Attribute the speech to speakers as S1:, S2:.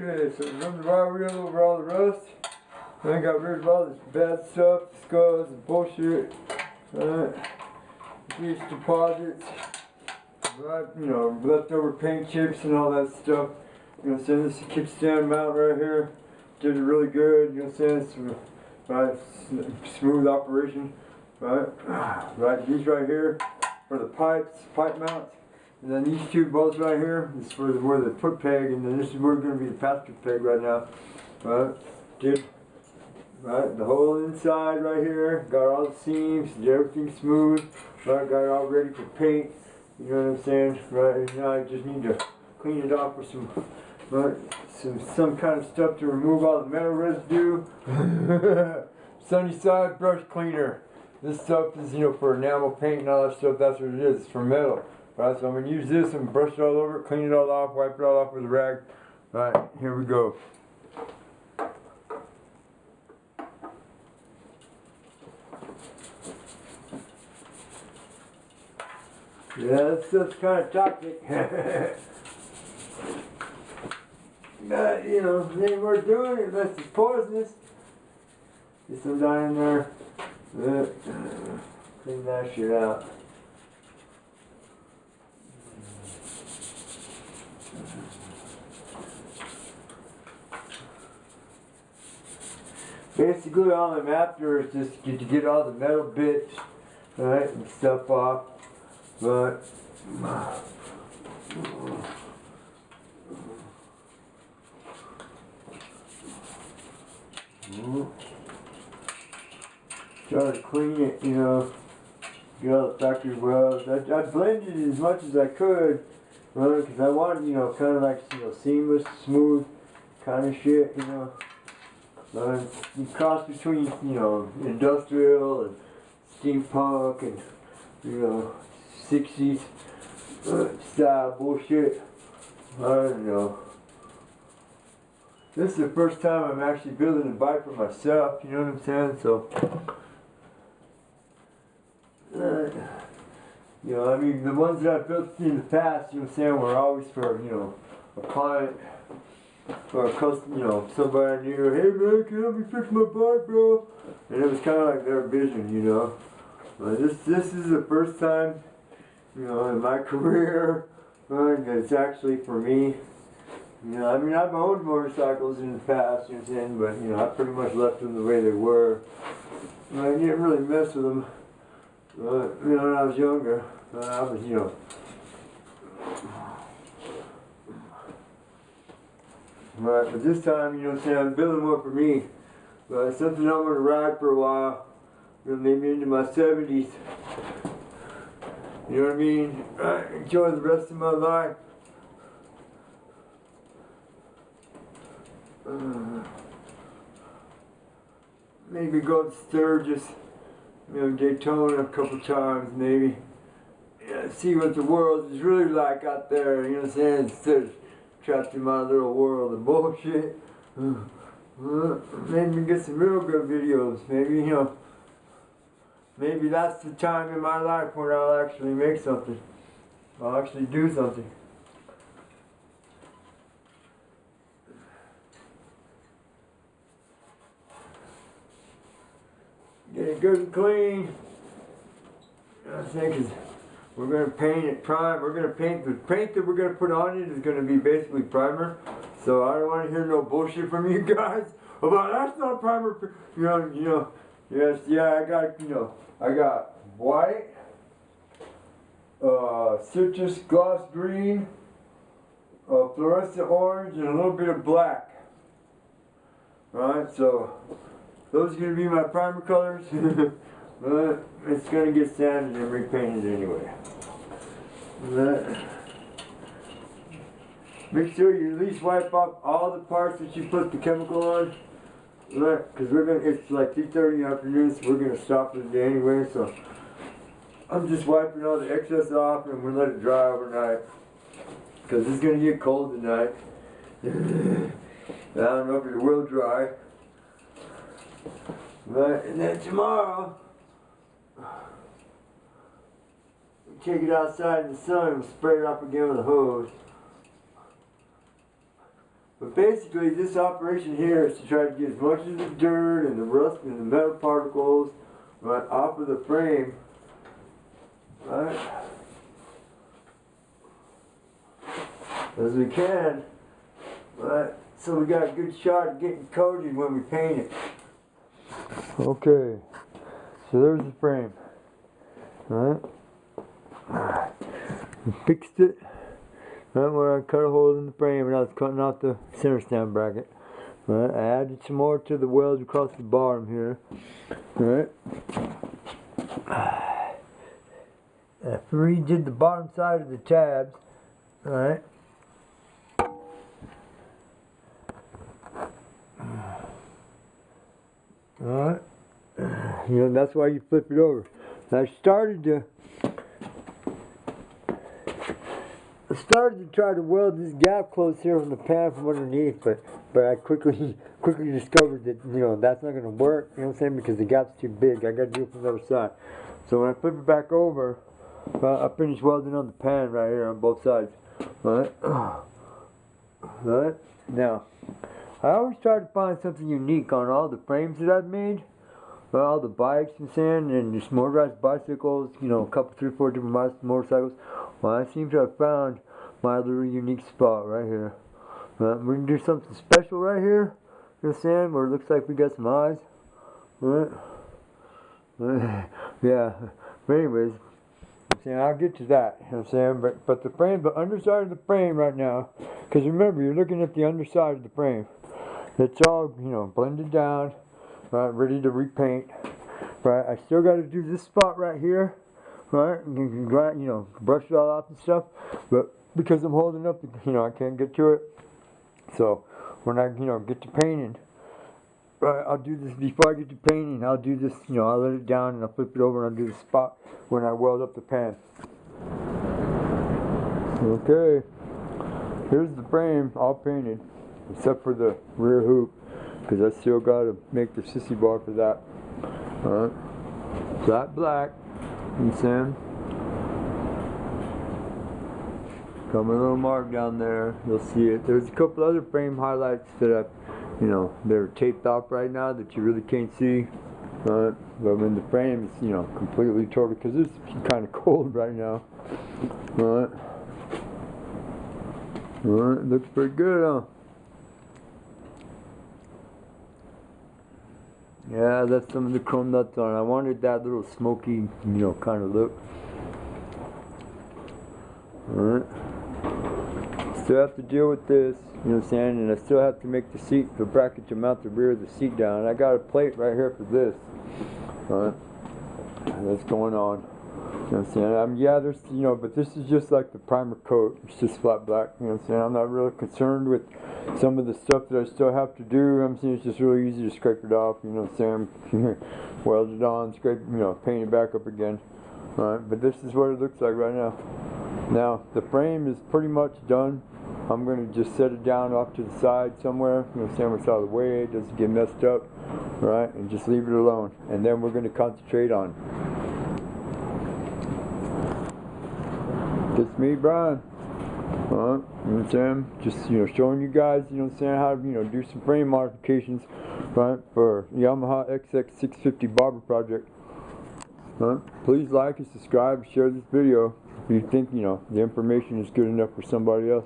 S1: Okay, so remember why we went over all the rust? I got rid of all this bad stuff, the skulls, the bullshit, grease deposits, right, you know, leftover paint chips and all that stuff. You know what I'm saying? This kickstand mount right here did it really good. You know what I'm saying? It's, right, smooth operation. Right, right. These right here for the pipes, pipe mounts, and then these two bolts right here. This is for where the foot peg, and then this is where going to be the passenger peg right now. Right, did right the whole inside right here. Got all the seams, did everything smooth. Right, got it all ready for paint. You know what I'm saying? Right now I just need to clean it off with some. Right, some kind of stuff to remove all the metal residue. Sunny side brush cleaner. This stuff is, you know, for enamel paint and all that stuff. That's what it is. It's for metal. Right, so I'm going to use this and brush it all over, clean it all off, wipe it all off with a rag. Right, here we go. Yeah, this stuff's kind of toxic. But, you know, it ain't worth doing it unless it's poisonous. Get some down in there. Clean that shit out. Basically all I'm after is just to get all the metal bits, right, and stuff off. But try to clean it, you know, get all the factory welds. I blended it as much as I could, right, because I wanted, you know, kind of like, you know, seamless, smooth kind of shit, you know. Cross between, you know, industrial and steampunk and, you know, 60s style bullshit. I don't know. This is the first time I'm actually building a bike for myself, you know what I'm saying? So, you know, I mean, the ones that I built in the past, you know what I'm saying, were always for, you know, a client or a customer, you know, somebody I knew. Hey man, can you help me fix my bike, bro? And it was kind of like their vision, you know. But this is the first time, you know, in my career that it's actually for me. You know, I mean, I've owned motorcycles in the past, you know what I'm saying, but, you know, I pretty much left them the way they were. I didn't really mess with them, you know, when I was younger. I was, you know, right, but this time, you know what I'm saying, I'm building one for me. But it's something I want to ride for a while. You know, maybe into my 70s. You know what I mean? Enjoy the rest of my life. Maybe go to Sturgis, you know, Daytona a couple times, maybe. Yeah, see what the world is really like out there, you know what I'm saying? Instead of trapped in my little world of bullshit. Maybe get some real good videos. Maybe, you know, maybe that's the time in my life when I'll actually make something. I'll actually do something. Get it good and clean. I think we're going to paint it prime. We're going to paint, the paint that we're going to put on it is going to be basically primer. So I don't want to hear no bullshit from you guys about that's not primer. You know, yes, yeah, I got, you know, I got white, citrus gloss green, fluorescent orange, and a little bit of black. Alright, so those are going to be my primer colors. But it's going to get sanded and repainted anyway. Make sure you at least wipe off all the parts that you put the chemical on. Because it's like 3:30 in the afternoon, so we're going to stop for the day anyway. So I'm just wiping all the excess off and we'll let it dry overnight. Because it's going to get cold tonight. I don't know if it will dry. Right, and then tomorrow, take it outside in the sun and spray it up again with a hose. But basically, this operation here is to try to get as much of the dirt and the rust and the metal particles right off of the frame, right, as we can, right, so we got a good shot at getting coated when we paint it. Okay, so there's the frame, right, we fixed it. Right where I cut a hole in the frame and I was cutting off the center stand bracket. Right, I added some more to the welds across the bottom here. Right. I redid the bottom side of the tabs. Right. Alright. You know, that's why you flip it over. I started to try to weld this gap closed here on the pan from underneath, but I quickly discovered that, you know, that's not going to work, you know what I'm saying, because the gap's too big. I got to do it from the other side. So when I flip it back over, I finished welding on the pan right here on both sides. Right? Right? Now, I always try to find something unique on all the frames that I've made. All the bikes and just motorized bicycles, you know, a couple, 3 or 4 different motorcycles. Well, I seem to have found my little unique spot right here. We can do something special right here, you know what I'm saying, where it looks like we got some eyes. Right? Yeah, but anyways, I'm saying I'll get to that, you know what I'm saying, but the frame, the underside of the frame right now, because remember, you're looking at the underside of the frame. It's all, you know, blended down. Right, ready to repaint. Right, I still got to do this spot right here. Right, you know, brush it all off and stuff. But because I'm holding up, you know, I can't get to it. So when I, you know, get to painting, right, I'll do this before I get to painting. I'll do this, you know, I'll let it down and I'll flip it over and I'll do the spot when I weld up the pan. Okay, here's the frame all painted, except for the rear hoop. Because I still got to make the sissy bar for that. Alright. Flat black. And Sam. Got my little mark down there. You'll see it. There's a couple other frame highlights that you know, they're taped off right now that you really can't see. Alright. But when the frame is, you know, completely total, because it's kind of cold right now. Alright. Alright. Looks pretty good, huh? Yeah, that's some of the chrome nuts on. I wanted that little smoky, you know, kind of look. Alright. Still have to deal with this, you know what I'm saying? And I still have to make the bracket to mount the rear of the seat down. I got a plate right here for this. Alright. That's going on. You know what I'm saying? Yeah, there's, you know, but this is just like the primer coat. It's just flat black, you know what I'm saying? I'm not really concerned with some of the stuff that I still have to do. I'm saying it's just really easy to scrape it off, you know what I'm saying? Weld it on, scrape, you know, paint it back up again. Alright, but this is what it looks like right now. Now, the frame is pretty much done. I'm going to just set it down off to the side somewhere, you know what I'm saying, where it's out of the way, it doesn't get messed up, right? And just leave it alone. And then we're going to concentrate on. It's me, Brian. You know what I'm saying? Just, you know, showing you guys, you know what I'm saying, how to, you know, do some frame modifications, right, for Yamaha XX650 Barber project. Please like and subscribe and share this video if you think, you know, the information is good enough for somebody else.